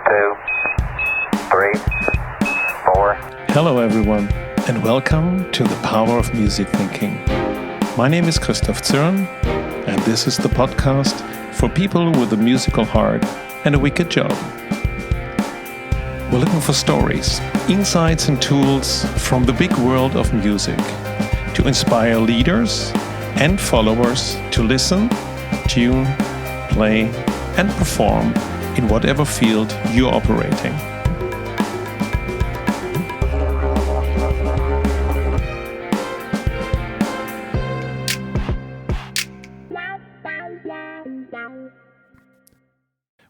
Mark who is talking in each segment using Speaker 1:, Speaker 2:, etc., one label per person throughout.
Speaker 1: 2, 3, 4.
Speaker 2: Hello everyone, and welcome to the Power of Music Thinking. My name is Christof Zürn, and this is the podcast for people with a musical heart and a wicked job. We're looking for stories, insights and tools from the big world of music to inspire leaders and followers to listen, tune, play and perform in whatever field you're operating.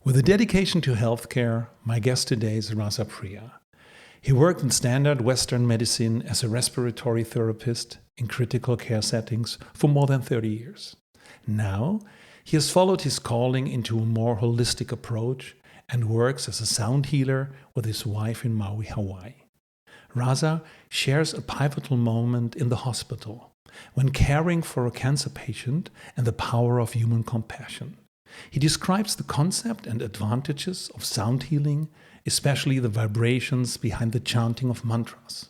Speaker 2: With a dedication to healthcare, my guest today is Rasa Priya. He worked in standard Western medicine as a respiratory therapist in critical care settings for more than 30 years. Now, he has followed his calling into a more holistic approach and works as a sound healer with his wife in Maui, Hawaii. Rasa shares a pivotal moment in the hospital when caring for a cancer patient and the power of human compassion. He describes the concept and advantages of sound healing, especially the vibrations behind the chanting of mantras,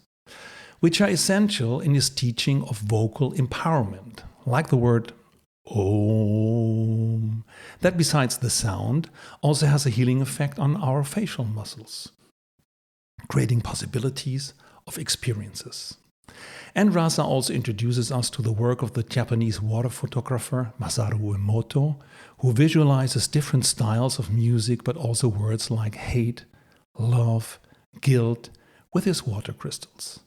Speaker 2: which are essential in his teaching of vocal empowerment, like the word Om, that besides the sound also has a healing effect on our facial muscles, creating possibilities of experiences. And Rasa also introduces us to the work of the Japanese water photographer Masaru Emoto, who visualizes different styles of music but also words like hate, love, guilt with his water crystals.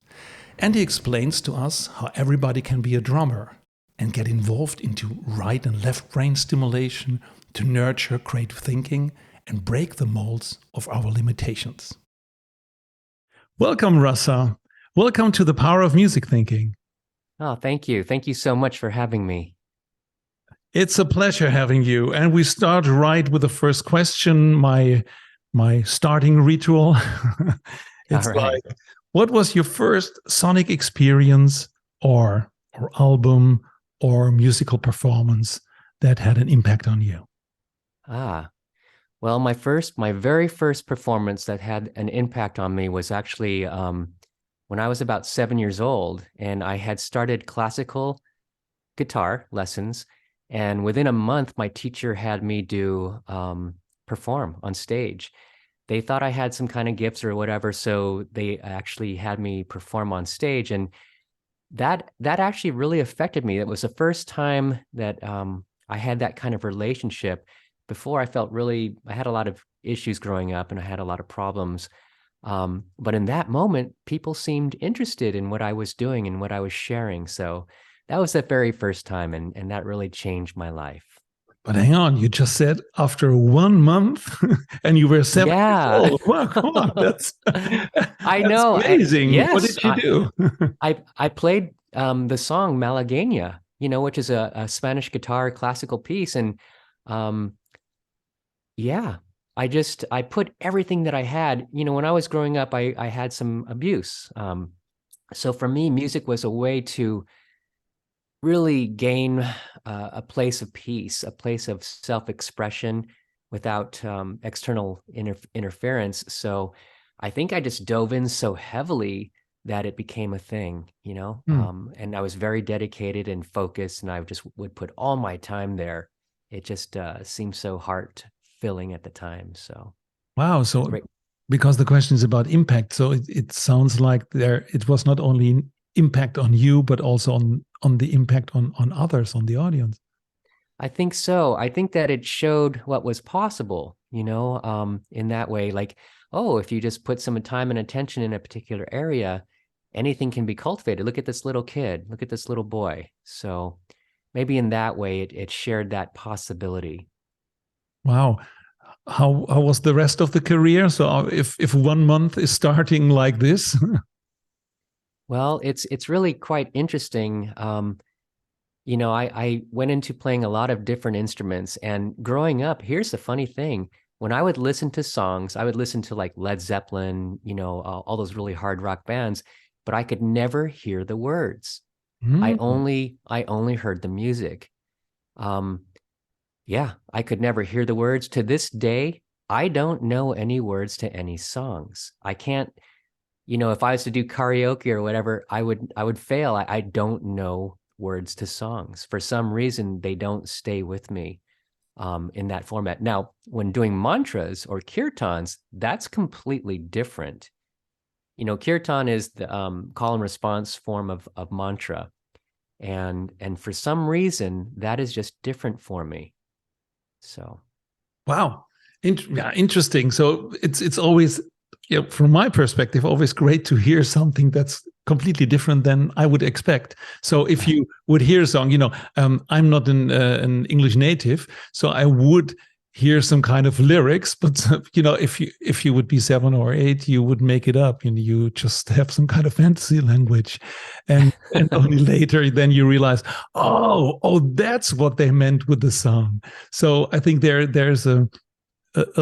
Speaker 2: And he explains to us how everybody can be a drummer and get involved into right and left brain stimulation to nurture creative thinking and break the moulds of our limitations. Welcome, Rasa. Welcome to the Power of Music Thinking.
Speaker 3: Oh, thank you. Thank you so much for having me.
Speaker 2: It's a pleasure having you. And we start right with the first question, my starting ritual. It's
Speaker 3: All right.
Speaker 2: like, what was your first sonic experience or album or musical performance that had an impact on you?
Speaker 3: Well, my very first performance that had an impact on me was actually when I was about 7 years old, and I had started classical guitar lessons. And within a month, my teacher had me perform on stage. They thought I had some kind of gifts or whatever, so they actually had me perform on stage, and that actually really affected me. It was the first time that I had that kind of relationship. Before, I had a lot of issues growing up, and I had a lot of problems. But in that moment, people seemed interested in what I was doing and what I was sharing. So that was the very first time, and that really changed my life.
Speaker 2: But hang on, you just said after 1 month and you were 7 years old. Wow, come on, that's amazing.
Speaker 3: Yes,
Speaker 2: what did you do?
Speaker 3: I played the song Malagueña, which is a Spanish guitar classical piece. And I put everything that I had. When I was growing up, I had some abuse. So for me, music was a way to really gain a place of peace, a place of self-expression without external interference. So I think I just dove in so heavily that it became a thing, and I was very dedicated and focused, and I just would put all my time there. It just seemed so heart-filling at the time. So
Speaker 2: wow. So because the question is about impact, so it sounds like it was not only impact on you, but also on the impact on others, on the audience.
Speaker 3: I think so. I think that it showed what was possible, in that way. Like, if you just put some time and attention in a particular area, anything can be cultivated. Look at this little kid. Look at this little boy. So maybe in that way, it shared that possibility.
Speaker 2: Wow. How was the rest of the career? So if 1 month is starting like this?
Speaker 3: Well, it's really quite interesting. I went into playing a lot of different instruments, and growing up, here's the funny thing. When I would listen to songs, I would listen to like Led Zeppelin, all those really hard rock bands, but I could never hear the words. I only heard the music. I could never hear the words. To this day, I don't know any words to any songs. I can't, if I was to do karaoke or whatever, I would fail. I don't know words to songs. For some reason, they don't stay with me in that format. Now, when doing mantras or kirtans, that's completely different. Kirtan is the call and response form of mantra. And for some reason, that is just different for me. So,
Speaker 2: Wow. Yeah, interesting. So it's always, from my perspective, always great to hear something that's completely different than I would expect. So if you would hear a song, I'm not an English native, so I would hear some kind of lyrics, but if you would be 7 or 8, you would make it up. You just have some kind of fantasy language, and only later then you realize, oh, that's what they meant with the song. So I think there's a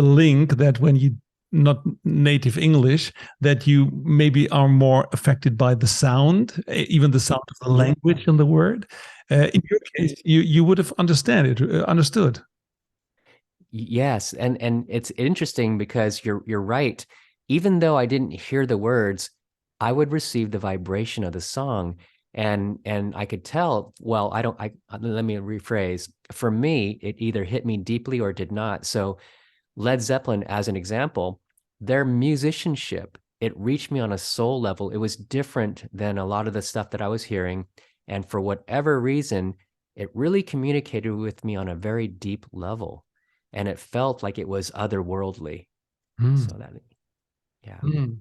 Speaker 2: link that when you not native English, that you maybe are more affected by the sound, even the sound of the language and the word. In your case, you would have understood.
Speaker 3: yes, and it's interesting because you're right. Even though I didn't hear the words, I would receive the vibration of the song, and I could tell. Well, I don't. I let me rephrase. For me, it either hit me deeply or did not. So, Led Zeppelin, as an example, their musicianship, it reached me on a soul level. It was different than a lot of the stuff that I was hearing, and for whatever reason, it really communicated with me on a very deep level, and it felt like it was otherworldly.
Speaker 2: Mm.
Speaker 3: So that, yeah.
Speaker 2: Mm.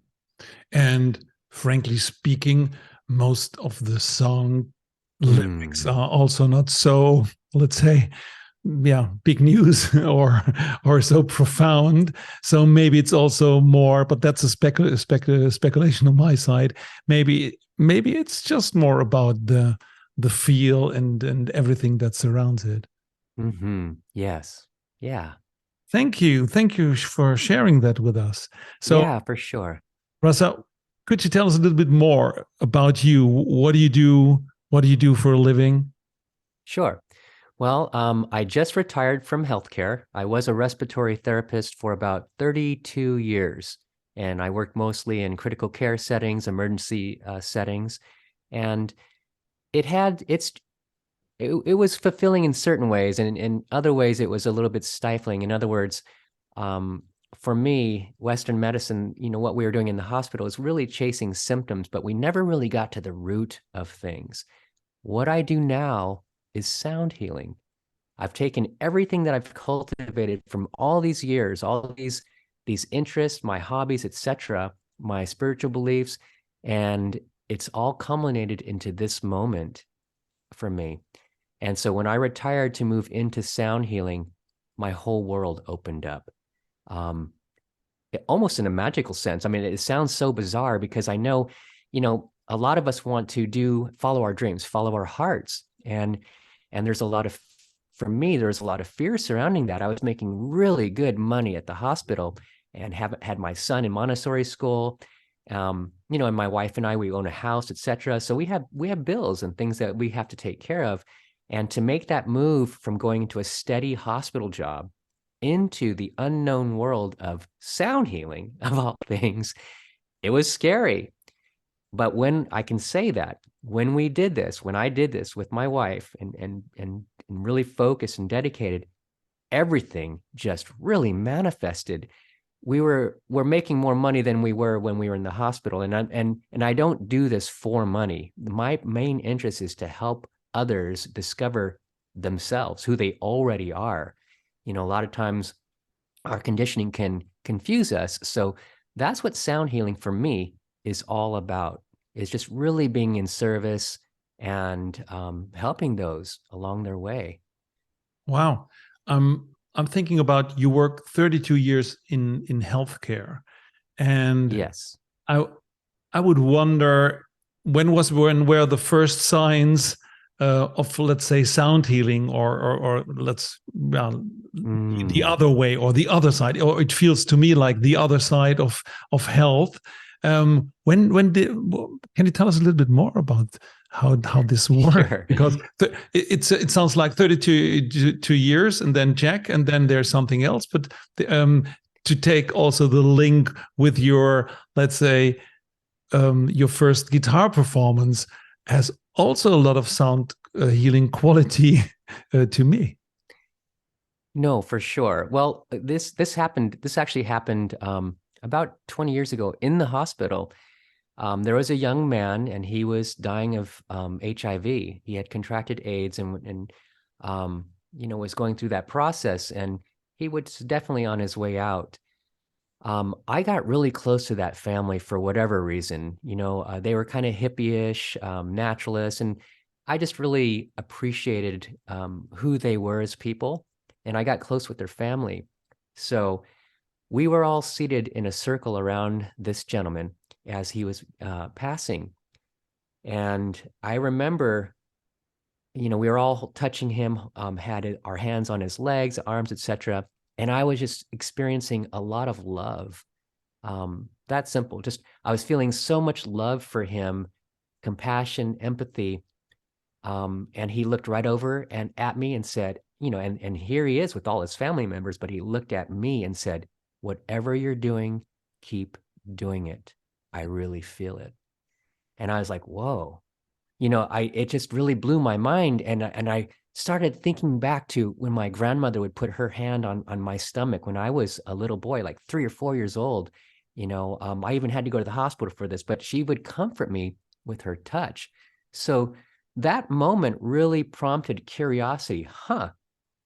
Speaker 2: And frankly speaking, most of the song lyrics
Speaker 3: Mm.
Speaker 2: are also not so, let's say, yeah, big news or so profound. So maybe it's also more, but that's a speculation on my side. Maybe it's just more about the feel and everything that surrounds it.
Speaker 3: Mm-hmm. Yes. Yeah.
Speaker 2: Thank you for sharing that with us. So
Speaker 3: Yeah, for sure.
Speaker 2: Rasa, could you tell us a little bit more about you? What do you do? What do you do for a living?
Speaker 3: Sure. Well, I just retired from healthcare. I was a respiratory therapist for about 32 years, and I worked mostly in critical care settings, emergency settings, and it had it was fulfilling in certain ways, and in other ways it was a little bit stifling. In other words, um, for me, Western medicine, what we were doing in the hospital is really chasing symptoms, but we never really got to the root of things. What I do now is sound healing. I've taken everything that I've cultivated from all these years, all these interests, my hobbies, etc., my spiritual beliefs, and it's all culminated into this moment for me. And so when I retired to move into sound healing, my whole world opened up. Um, Almost in a magical sense. I mean, it sounds so bizarre because I know, a lot of us want to follow our dreams, follow our hearts. And there's a lot of, for me, there's a lot of fear surrounding that. I was making really good money at the hospital and haven't had my son in Montessori school. And my wife and I, we own a house, etc. So we have bills and things that we have to take care of. And to make that move from going into a steady hospital job into the unknown world of sound healing, of all things, it was scary. But when I can say that, when I did this with my wife and really focused and dedicated, everything just really manifested. We're making more money than we were when we were in the hospital. And I don't do this for money. My main interest is to help others discover themselves, who they already are. A lot of times our conditioning can confuse us. So that's what sound healing for me is all about, is just really being in service and helping those along their way.
Speaker 2: Wow. I'm thinking about, you work 32 years in healthcare, and
Speaker 3: Yes.
Speaker 2: I I would wonder, when were the first signs of, let's say, sound healing, or let's, well, the
Speaker 3: Mm.
Speaker 2: other way or the other side, or it feels to me like the other side of health. When did, can you tell us a little bit more about how this works?
Speaker 3: Sure.
Speaker 2: Because it sounds like 32 years, and then Jack, and then there's something else. But to take also the link with your, let's say, your first guitar performance has also a lot of sound healing quality to me.
Speaker 3: No, for sure. Well, this happened. This actually happened about 20 years ago in the hospital. There was a young man, and he was dying of HIV. He had contracted AIDS, and was going through that process, and he was definitely on his way out. I got really close to that family for whatever reason. They were kind of hippie-ish, naturalists, and I just really appreciated who they were as people, and I got close with their family. So we were all seated in a circle around this gentleman as he was passing. And I remember, we were all touching him, had our hands on his legs, arms, etc. And I was just experiencing a lot of love. That simple. Just I was feeling so much love for him, compassion, empathy. And he looked right over and at me and said, and here he is with all his family members, but he looked at me and said, "Whatever you're doing, keep doing it. I really feel it." And I was like, whoa, it just really blew my mind. And I started thinking back to when my grandmother would put her hand on my stomach when I was a little boy, like 3 or 4 years old. I even had to go to the hospital for this, but she would comfort me with her touch. So that moment really prompted curiosity.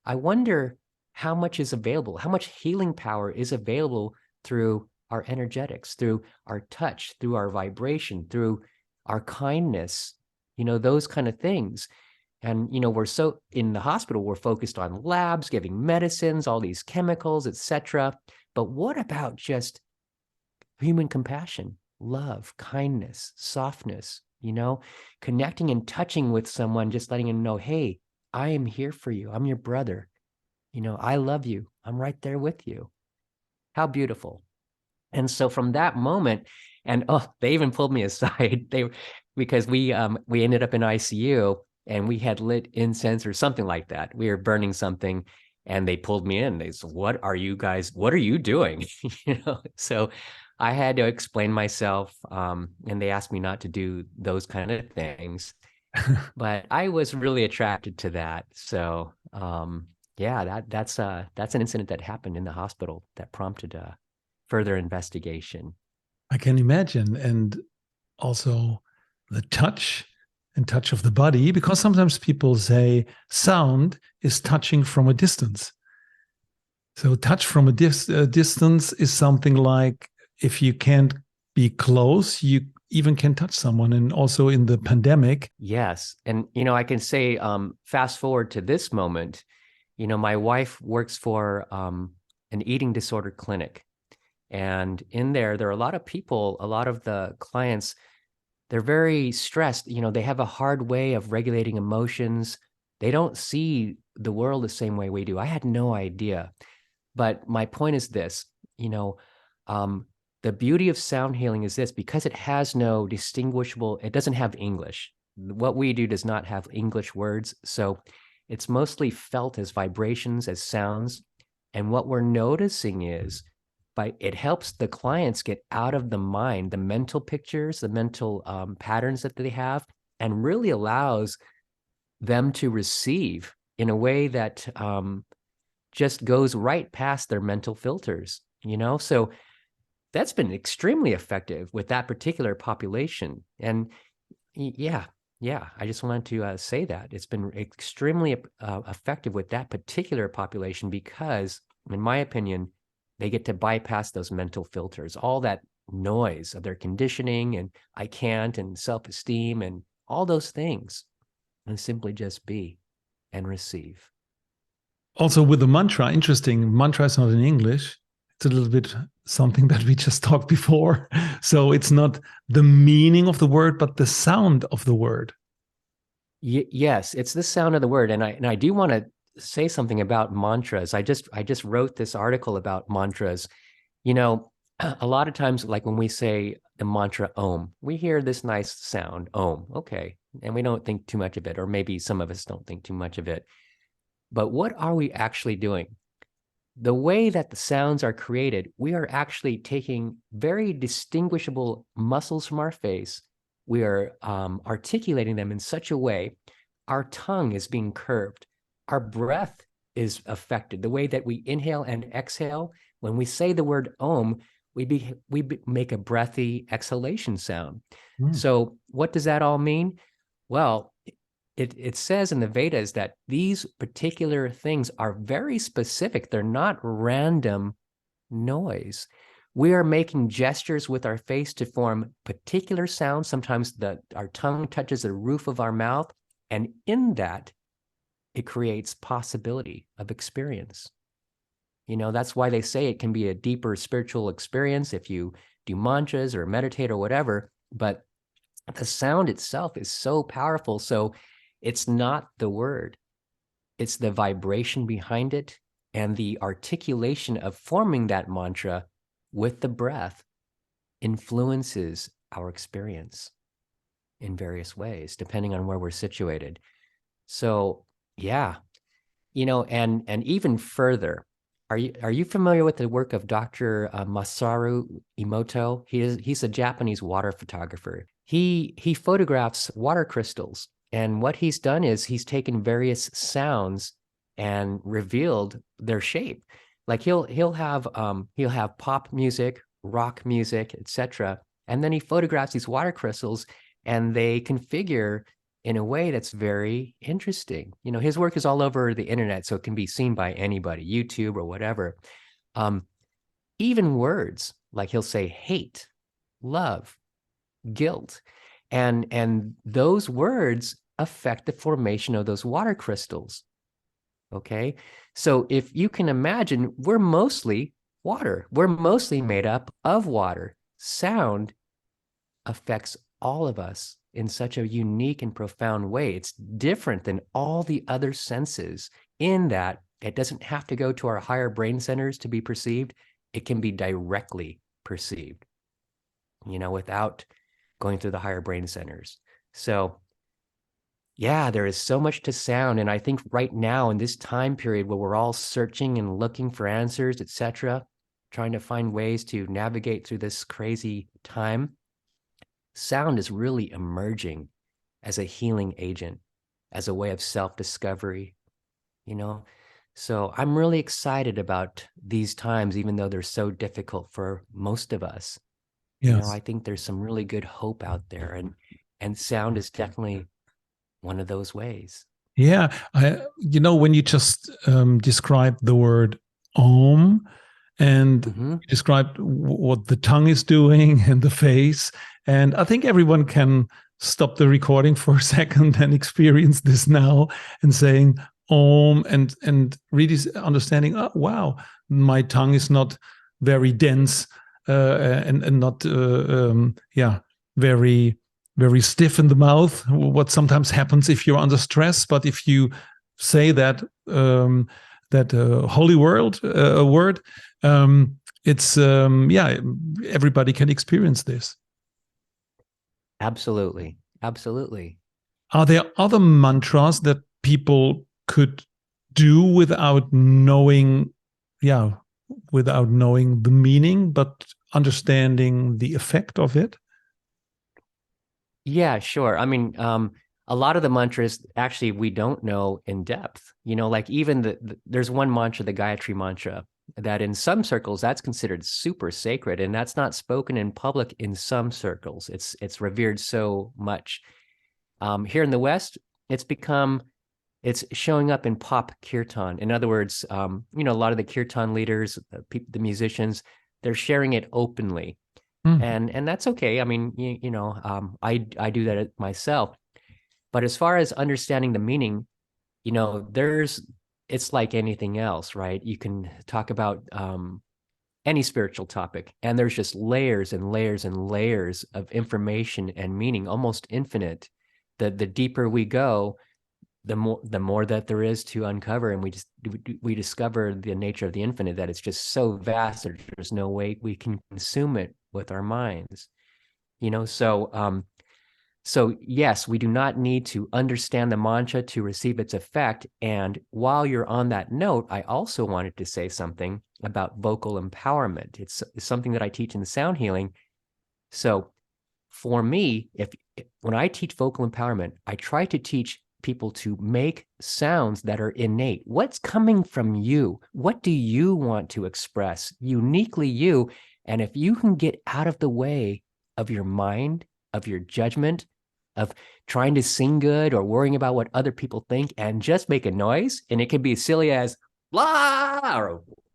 Speaker 3: I wonder how much is available, how much healing power is available through our energetics, through our touch, through our vibration, through our kindness, those kind of things. And, we're so in the hospital, we're focused on labs, giving medicines, all these chemicals, etc. But what about just human compassion, love, kindness, softness, connecting and touching with someone, just letting them know, hey, I am here for you. I'm your brother. I love you. I'm right there with you. How beautiful. And so from that moment, and they even pulled me aside. Because we ended up in ICU and we had lit incense or something like that. We were burning something, and they pulled me in. They said, what are you doing? So I had to explain myself, and they asked me not to do those kind of things. But I was really attracted to that. So yeah, that's an incident that happened in the hospital that prompted further investigation.
Speaker 2: I can imagine. And also the touch and touch of the body, because sometimes people say sound is touching from a distance. So touch from a distance is something like, if you can't be close, you even can touch someone. And also in the pandemic.
Speaker 3: Yes. And, I can say, fast forward to this moment, my wife works for an eating disorder clinic. And in there are a lot of people, a lot of the clients, they're very stressed. They have a hard way of regulating emotions. They don't see the world the same way we do. I had no idea. But my point is this, the beauty of sound healing is this: because it has no distinguishable, it doesn't have English. What we do does not have English words. So it's mostly felt as vibrations, as sounds. And what we're noticing is, it helps the clients get out of the mind, the mental pictures, the mental patterns that they have, and really allows them to receive in a way that just goes right past their mental filters, So that's been extremely effective with that particular population. And yeah, I just wanted to say that it's been extremely effective with that particular population because, in my opinion, they get to bypass those mental filters, all that noise of their conditioning and I can't and self-esteem and all those things, and simply just be and receive.
Speaker 2: Also with the mantra, interesting, mantra is not in English. It's a little bit something that we just talked before. So it's not the meaning of the word, but the sound of the word.
Speaker 3: Yes, it's the sound of the word. And I do want to say something about mantras. I just wrote this article about mantras. A lot of times, like when we say the mantra Om, we hear this nice sound, Om, okay. And we don't think too much of it, or maybe some of us don't think too much of it. But what are we actually doing? the way that the sounds are created, we are actually taking very distinguishable muscles from our face. We are articulating them in such a way. Our tongue is being curved. Our breath is affected. The way that we inhale and exhale, when we say the word Om, we make a breathy exhalation sound. So what does that all mean? Well, it says in the Vedas that these particular things are very specific. They're not random noise. We are making gestures with our face to form particular sounds. Sometimes our tongue touches the roof of our mouth, and in that, it creates possibility of experience. That's why they say it can be a deeper spiritual experience if you do mantras or meditate or whatever, but the sound itself is so powerful. So it's not the word, it's the vibration behind it and the articulation of forming that mantra with the breath influences our experience in various ways, depending on where we're situated. So, yeah, and even further, are you familiar with the work of Dr. Masaru Emoto? He's a Japanese water photographer. He photographs water crystals, and what he's done is he's taken various sounds and revealed their shape. Like he'll have pop music, rock music, etc., and then he photographs these water crystals, and they configure in a way that's very interesting. His work is all over the internet, so it can be seen by anybody, YouTube or whatever. Even words, like he'll say hate, love, guilt, and those words affect the formation of those water crystals. Okay, so if you can imagine, we're mostly water. We're mostly made up of water. Sound affects all of us in such a unique and profound way. It's different than all the other senses in that it doesn't have to go to our higher brain centers to be perceived. It can be directly perceived, without going through the higher brain centers. So yeah, there is so much to sound. And I think right now in this time period where we're all searching and looking for answers, etc., trying to find ways to navigate through this crazy time, sound is really emerging as a healing agent, as a way of self-discovery, So I'm really excited about these times, even though they're so difficult for most of us.
Speaker 2: Yes.
Speaker 3: I think there's some really good hope out there, and sound is definitely one of those ways.
Speaker 2: Yeah, when you just described the word Om, and described what the tongue is doing and the face, and I think everyone can stop the recording for a second and experience this now, and saying Om, and really understanding, oh wow, my tongue is not very dense, and not very stiff in the mouth, what sometimes happens if you're under stress. But if you say that holy word, it's everybody can experience this.
Speaker 3: Absolutely.
Speaker 2: Are there other mantras that people could do without knowing the meaning, but understanding the effect of it?
Speaker 3: Yeah, sure. I mean, a lot of the mantras actually we don't know in depth. Like even there's one mantra, the Gayatri mantra, that in some circles that's considered super sacred, and that's not spoken in public in some circles. It's revered so much. Here in the West, it's showing up in pop kirtan. In other words, a lot of the kirtan leaders, the musicians, they're sharing it openly. And that's okay. I mean, I do that myself. But as far as understanding the meaning, it's like anything else, right? You can talk about any spiritual topic, and there's just layers and layers and layers of information and meaning, almost infinite. The deeper we go, the more that there is to uncover, and we discover the nature of the infinite, that it's just so vast that there's no way we can consume it with our minds. So yes, we do not need to understand the mantra to receive its effect. And while you're on that note, I also wanted to say something about vocal empowerment. It's something that I teach in sound healing. So for me, when I teach vocal empowerment, I try to teach people to make sounds that are innate. What's coming from you? What do you want to express? Uniquely you. And if you can get out of the way of your mind, of your judgment, of trying to sing good or worrying about what other people think, and just make a noise, and it can be as silly as blah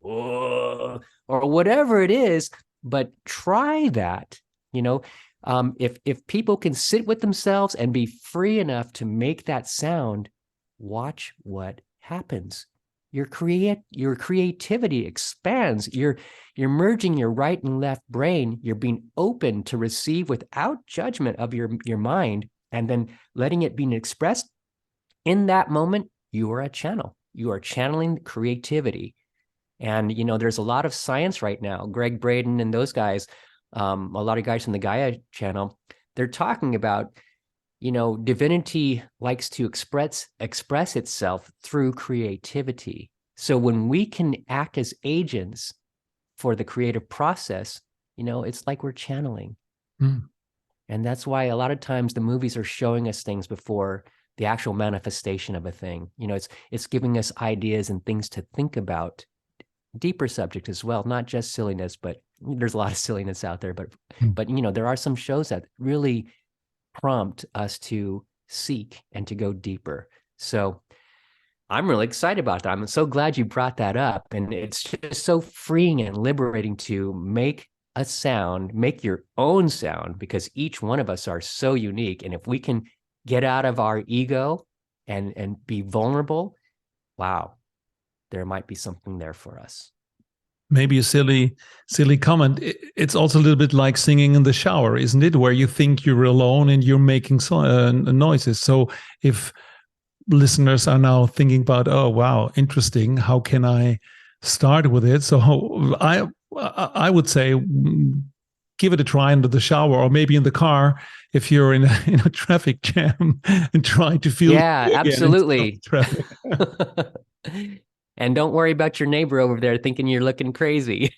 Speaker 3: or whatever it is, but try that, you know. If people can sit with themselves and be free enough to make that sound, watch what happens. Your creativity expands. You're merging your right and left brain. You're being open to receive without judgment of your mind, and then letting it be expressed. In that moment, you are a channel. You are channeling creativity. And, you know, there's a lot of science right now. Greg Braden and those guys, a lot of guys from the Gaia channel, they're talking about, you know, divinity likes to express itself through creativity. So when we can act as agents for the creative process, you know, it's like we're channeling.
Speaker 2: Mm.
Speaker 3: And that's why a lot of times the movies are showing us things before the actual manifestation of a thing. You know, it's giving us ideas and things to think about, deeper subject as well, not just silliness, but there's a lot of silliness out there.
Speaker 2: Mm.
Speaker 3: But you know, there are some shows that really prompt us to seek and to go deeper. So I'm really excited about that. I'm so glad you brought that up. And it's just so freeing and liberating to make a sound, make your own sound, because each one of us are so unique. And if we can get out of our ego and be vulnerable, wow, there might be something there for us.
Speaker 2: Maybe a silly comment. It's also a little bit like singing in the shower, isn't it? Where you think you're alone and you're making noises. So if listeners are now thinking about, oh wow, interesting, how can I start with it? So I would say, give it a try under the shower, or maybe in the car if you're in a traffic jam, and try to feel
Speaker 3: Yeah, absolutely.
Speaker 2: traffic.
Speaker 3: And don't worry about your neighbor over there thinking you're looking crazy.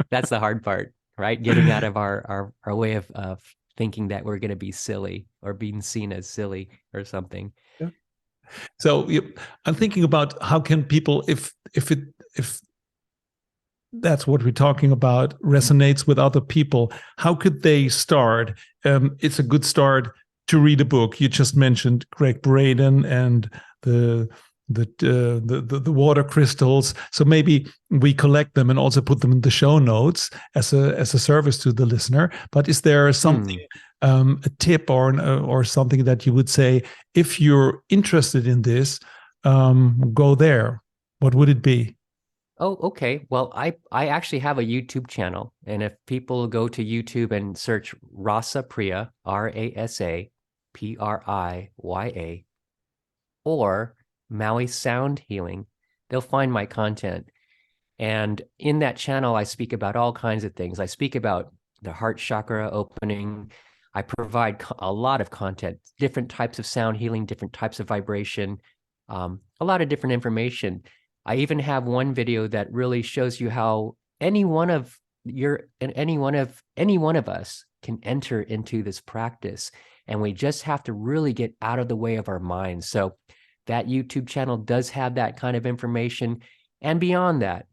Speaker 3: That's the hard part, right? Getting out of our way of thinking that we're going to be silly or being seen as silly or something.
Speaker 2: Yeah. So I'm thinking about how can people, if that's what we're talking about, resonates with other people, how could they start? It's a good start to read a book. You just mentioned Greg Braden and the water crystals. So maybe we collect them and also put them in the show notes as a service to the listener. But is there something, a tip or something that you would say, if you're interested in this, go there? What would it be?
Speaker 3: Oh, okay. Well, I actually have a YouTube channel, and if people go to YouTube and search Rasa Priya, Rasa Priya, or Maui Sound Healing, they'll find my content. And in that channel, I speak about all kinds of things. I speak about the heart chakra opening. I provide a lot of content, different types of sound healing, different types of vibration, a lot of different information. I even have one video that really shows you how any one of us can enter into this practice. And we just have to really get out of the way of our minds. So that YouTube channel does have that kind of information. And beyond that,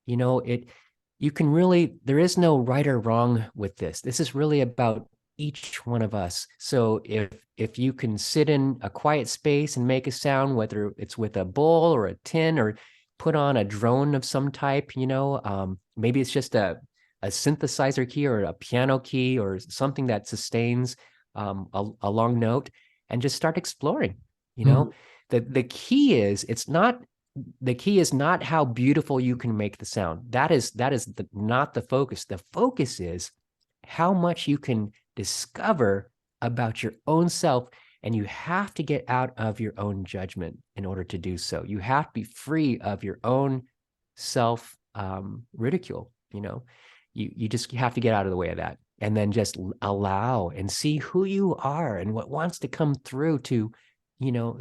Speaker 3: you know, there is no right or wrong with this. This is really about each one of us. So if you can sit in a quiet space and make a sound, whether it's with a bowl or a tin, or put on a drone of some type, you know, maybe it's just a synthesizer key or a piano key or something that sustains a long note, and just start exploring. You know, the key is not how beautiful you can make the sound. That is not the focus. The focus is how much you can discover about your own self, and you have to get out of your own judgment in order to do so. You have to be free of your own self ridicule. You know, you just have to get out of the way of that. and then just allow and see who you are and what wants to come through to,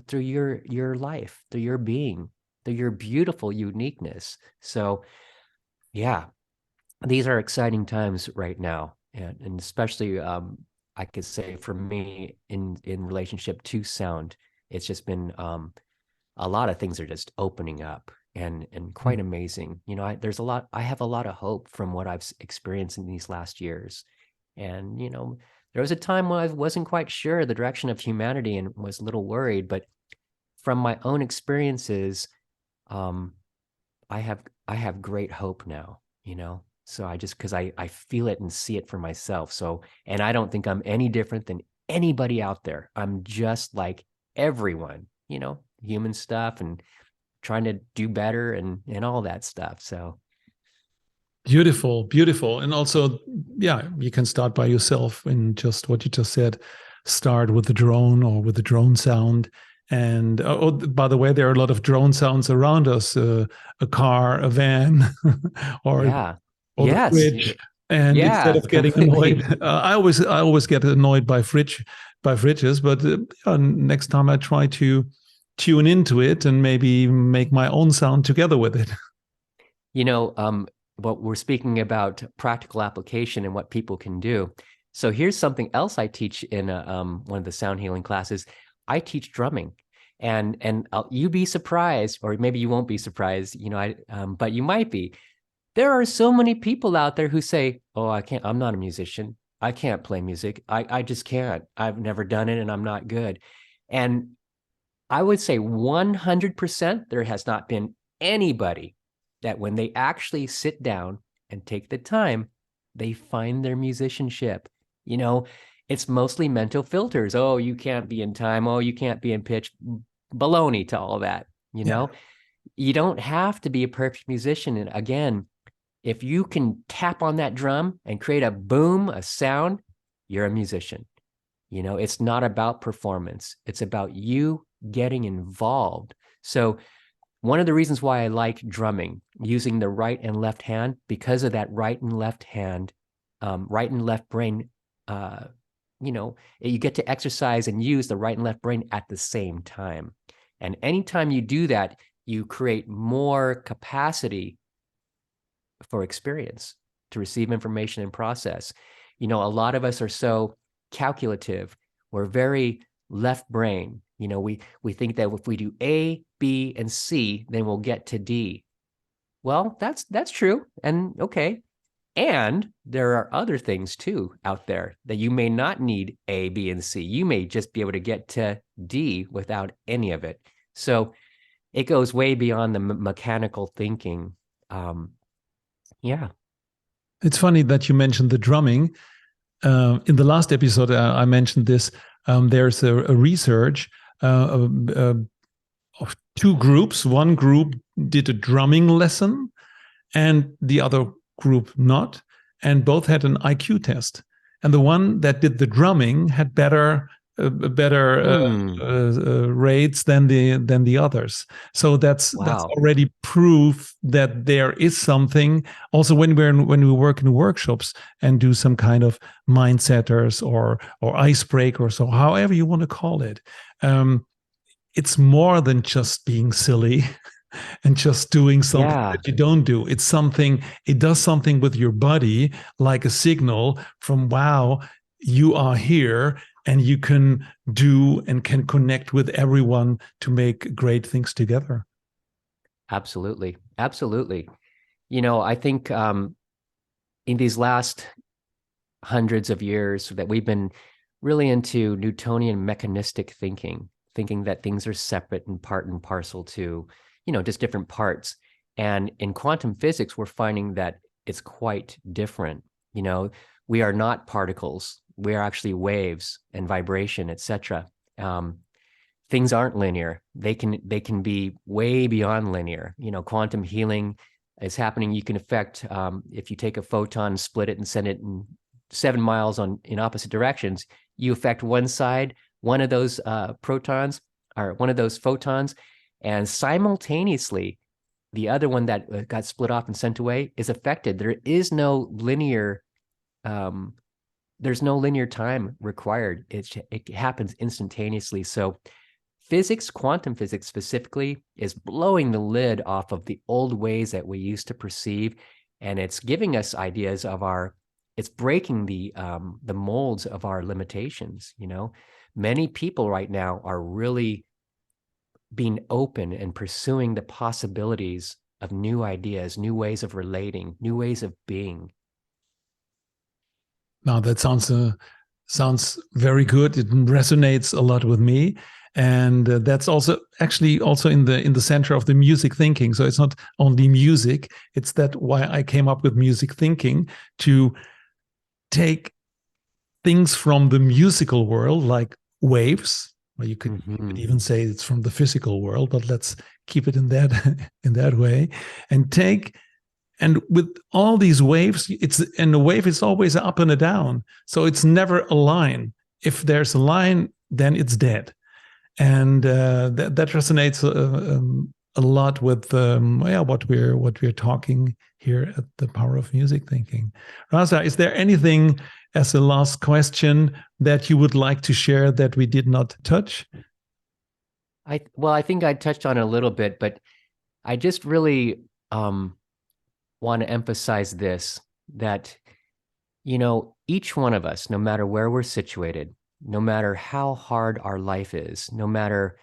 Speaker 3: through your life, through your being, through your beautiful uniqueness. So yeah, these are exciting times right now. And especially I could say for me in relationship to sound, it's just been a lot of things are just opening up and quite amazing. I have a lot of hope from what I've experienced in these last years. And, there was a time when I wasn't quite sure the direction of humanity and was a little worried, but from my own experiences, um, I have great hope now, So because I feel it and see it for myself. So, and I don't think I'm any different than anybody out there. I'm just like everyone, human stuff and trying to do better and all that stuff. So
Speaker 2: Beautiful, beautiful. And also, yeah, you can start by yourself in just what you just said. Start with the drone or with the drone sound. And oh, by the way, there are a lot of drone sounds around us, a car, a van, or
Speaker 3: yeah.
Speaker 2: or the
Speaker 3: Yes.
Speaker 2: fridge. And instead
Speaker 3: Yeah,
Speaker 2: of getting
Speaker 3: completely.
Speaker 2: annoyed, I always get annoyed by fridges. But next time I try to tune into it and maybe make my own sound together with it.
Speaker 3: But we're speaking about practical application and what people can do. So here's something else I teach in one of the sound healing classes. I teach drumming, and you be surprised, or maybe you won't be surprised. But you might be. There are so many people out there who say, "Oh, I can't. I'm not a musician. I can't play music. I just can't. I've never done it, and I'm not good." And I would say 100% there has not been anybody that when they actually sit down and take the time, they find their musicianship. You know, it's mostly mental filters. Oh, you can't be in time. Oh, you can't be in pitch. Baloney to all that.
Speaker 2: Yeah.
Speaker 3: You don't have to be a perfect musician. And again, if you can tap on that drum and create a boom, a sound, you're a musician. It's not about performance. It's about you getting involved. So one of the reasons why I like drumming, using the right and left hand, because of that right and left hand, right and left brain, you get to exercise and use the right and left brain at the same time. And anytime you do that, you create more capacity for experience to receive information and process. A lot of us are so calculative. We're very left brain. We think that if we do A, B, and C, then we'll get to D. Well, that's true. And okay. And there are other things too out there that you may not need A, B, and C. You may just be able to get to D without any of it. So it goes way beyond the mechanical thinking. Yeah.
Speaker 2: It's funny that you mentioned the drumming. In the last episode, I mentioned this. There's a research of two groups. One group did a drumming lesson, and the other group not, and both had an IQ test. And the one that did the drumming had better rates than the others. So that's
Speaker 3: Wow.
Speaker 2: already proof that there is something. Also, when we work in workshops and do some kind of mindsetters or icebreakers or however you want to call it, it's more than just being silly and just doing something
Speaker 3: Yeah.
Speaker 2: that you don't do. It does something with your body, like a signal from, wow, you are here and you can do and can connect with everyone to make great things together.
Speaker 3: Absolutely. Absolutely. I think in these last hundreds of years that we've been really into Newtonian mechanistic thinking that things are separate and part and parcel to, just different parts. And in quantum physics, we're finding that it's quite different. We are not particles. We are actually waves and vibration, etc. Things aren't linear. They can be way beyond linear. Quantum healing is happening. You can affect if you take a photon, split it, and send it in 7 miles in opposite directions. You affect one side, one of those protons or one of those photons, and simultaneously, the other one that got split off and sent away is affected. There is no linear there's no linear time required. It happens instantaneously. So physics, quantum physics specifically, is blowing the lid off of the old ways that we used to perceive, and it's giving us ideas of it's breaking the molds of our limitations. Many people right now are really being open and pursuing the possibilities of new ideas, new ways of relating, new ways of being.
Speaker 2: Now that sounds very good. It resonates a lot with me, and that's also actually also in the center of the music thinking. So it's not only music; it's that why I came up with music thinking, to take things from the musical world, like waves. Well, you could even say it's from the physical world, but let's keep it in that way, and with all these waves, a wave is always up and a down. So it's never a line. If there's a line, then it's dead. And that resonates a lot with what we're talking here at the Power of Music Thinking. Rasa, is there anything as a last question that you would like to share that we did not touch?
Speaker 3: I think I touched on it a little bit, but I just really want to emphasize this, that, each one of us, no matter where we're situated, no matter how hard our life is, no matter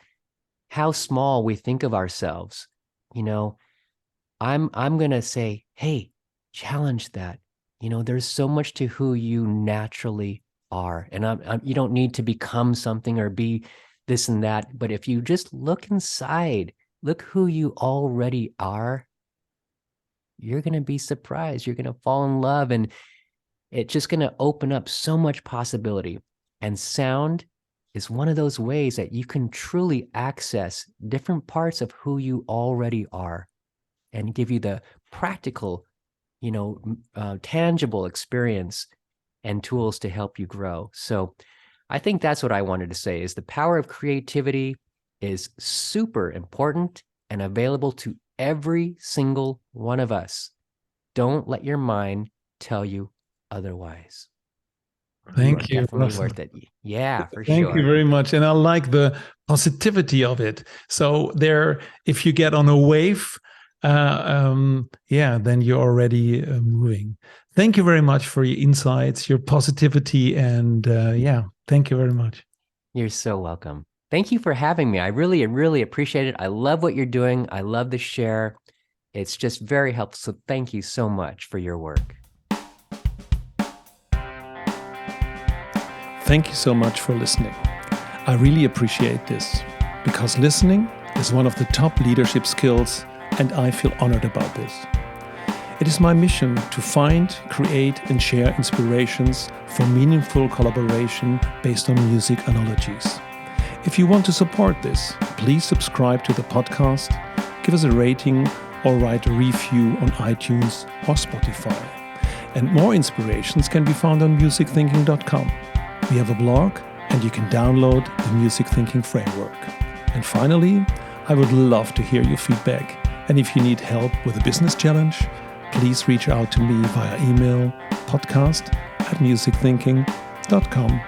Speaker 3: how small we think of ourselves, I'm going to say, hey, challenge that. There's so much to who you naturally are. And you don't need to become something or be this and that. But if you just look inside, look who you already are, you're going to be surprised. You're going to fall in love, and it's just going to open up so much possibility. And sound is one of those ways that you can truly access different parts of who you already are and give you the practical, tangible experience and tools to help you grow. So I think that's what I wanted to say, is the power of creativity is super important and available to every single one of us. Don't let your mind tell you otherwise.
Speaker 2: Thank you.
Speaker 3: Definitely worth it. Yeah, for sure.
Speaker 2: Thank you very much. And I like the positivity of it. So if you get on a wave, then you're already moving. Thank you very much for your insights, your positivity, and thank you very much.
Speaker 3: You're so welcome. Thank you for having me. I really, really appreciate it. I love what you're doing. I love the share. It's just very helpful. So thank you so much for your work.
Speaker 2: Thank you so much for listening. I really appreciate this, because listening is one of the top leadership skills, and I feel honored about this. It is my mission to find, create, and share inspirations for meaningful collaboration based on music analogies. If you want to support this, please subscribe to the podcast, give us a rating, or write a review on iTunes or Spotify. And more inspirations can be found on musicthinking.com. We have a blog, and you can download the Music Thinking Framework. And finally, I would love to hear your feedback. And if you need help with a business challenge, please reach out to me via email, podcast@musicthinking.com.